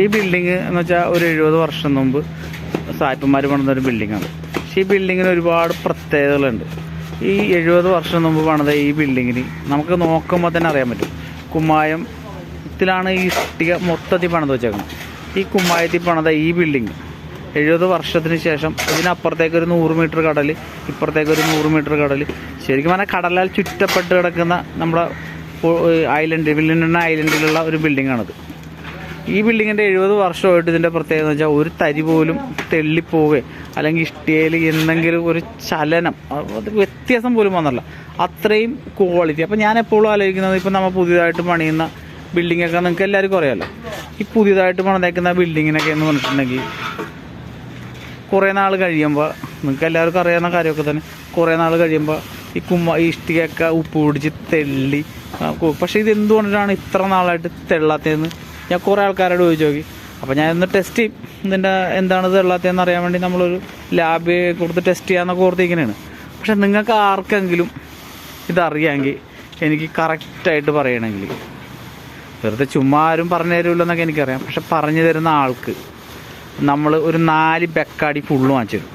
ഈ ബിൽഡിങ് എന്ന് വെച്ചാൽ ഒരു 70 വർഷം മുമ്പ് സായിപ്പന്മാർ പണിതൊരു ബിൽഡിങ്ങാണ്. പക്ഷേ ഈ ബിൽഡിങ്ങിന് ഒരുപാട് പ്രത്യേകതകളുണ്ട്. ഈ 70 വർഷം മുമ്പ് പണിത ഈ ബിൽഡിങ്ങിന് നമുക്ക് നോക്കുമ്പോൾ തന്നെ അറിയാൻ പറ്റും. കുമ്മായത്തിലാണ് ഈ ഇഷ്ടിക മൊത്തത്തിൽ പണിത് വെച്ചേക്കുന്നത്. ഈ കുമ്മായത്തിൽ പണിത ഈ ബിൽഡിങ് 70 വർഷത്തിന് ശേഷം ഇതിനപ്പുറത്തേക്കൊരു 100 മീറ്റർ കടൽ, ഇപ്പുറത്തേക്കൊരു 100 മീറ്റർ കടൽ, ശരിക്കും പറഞ്ഞാൽ കടലാൽ ചുറ്റപ്പെട്ട് കിടക്കുന്ന നമ്മുടെ ഐലൻഡ്, വില്യൻ ഐലൻഡിലുള്ള ഒരു ബിൽഡിങ്ങാണിത്. ഈ ബിൽഡിങ്ങിൻ്റെ 70 വർഷമായിട്ട് ഇതിൻ്റെ പ്രത്യേകത എന്ന് വെച്ചാൽ ഒരു തരി പോലും തെള്ളിപ്പോവുകയോ അല്ലെങ്കിൽ ഇഷ്ടികയിൽ എന്തെങ്കിലും ഒരു ചലനം, അത് വ്യത്യാസം പോലും വന്നല്ല, അത്രയും ക്വാളിറ്റി. അപ്പോൾ ഞാൻ എപ്പോഴും ആലോചിക്കുന്നത്, ഇപ്പം നമ്മൾ പുതിയതായിട്ട് പണിയുന്ന ബിൽഡിങ്ങൊക്കെ നിങ്ങൾക്ക് എല്ലാവർക്കും അറിയാമല്ലോ. ഈ പുതിയതായിട്ട് പണിതേക്കുന്ന ബിൽഡിങ്ങിനൊക്കെ എന്ന് പറഞ്ഞിട്ടുണ്ടെങ്കിൽ കുറേ നാൾ കഴിയുമ്പോൾ, നിങ്ങൾക്ക് എല്ലാവർക്കും അറിയാവുന്ന കാര്യമൊക്കെ തന്നെ, കുറേ നാൾ കഴിയുമ്പോൾ ഈ ഇഷ്ടികയൊക്കെ ഉപ്പ് പിടിച്ച് തെള്ളി. പക്ഷേ ഇത് എന്തുകൊണ്ടാണ് ഇത്ര നാളായിട്ട് തെള്ളാത്തതെന്ന് ഞാൻ കുറേ ആൾക്കാരോട് ചോദിച്ചു നോക്കി. അപ്പോൾ ഞാൻ ഒന്ന് ടെസ്റ്റ് ചെയ്യും, ഇതിൻ്റെ എന്താണ് തെള്ളാത്തതെന്ന് അറിയാൻ വേണ്ടി നമ്മളൊരു ലാബ് കൊടുത്ത് ടെസ്റ്റ് ചെയ്യാമെന്നൊക്കെ ഓർത്തിരിക്കുന്നതാണ്. പക്ഷേ നിങ്ങൾക്ക് ആർക്കെങ്കിലും ഇതറിയാമെങ്കിൽ എനിക്ക് കറക്റ്റായിട്ട് പറയണമെങ്കിൽ, വെറുതെ ചുമ്മാ ആരും പറഞ്ഞു തരുമല്ലോ എന്നൊക്കെ എനിക്കറിയാം, പക്ഷെ പറഞ്ഞു തരുന്ന ആൾക്ക് നമ്മൾ ഒരു 4 ബെക്കാടി ഫുള്ള് വാങ്ങിച്ചു തരും.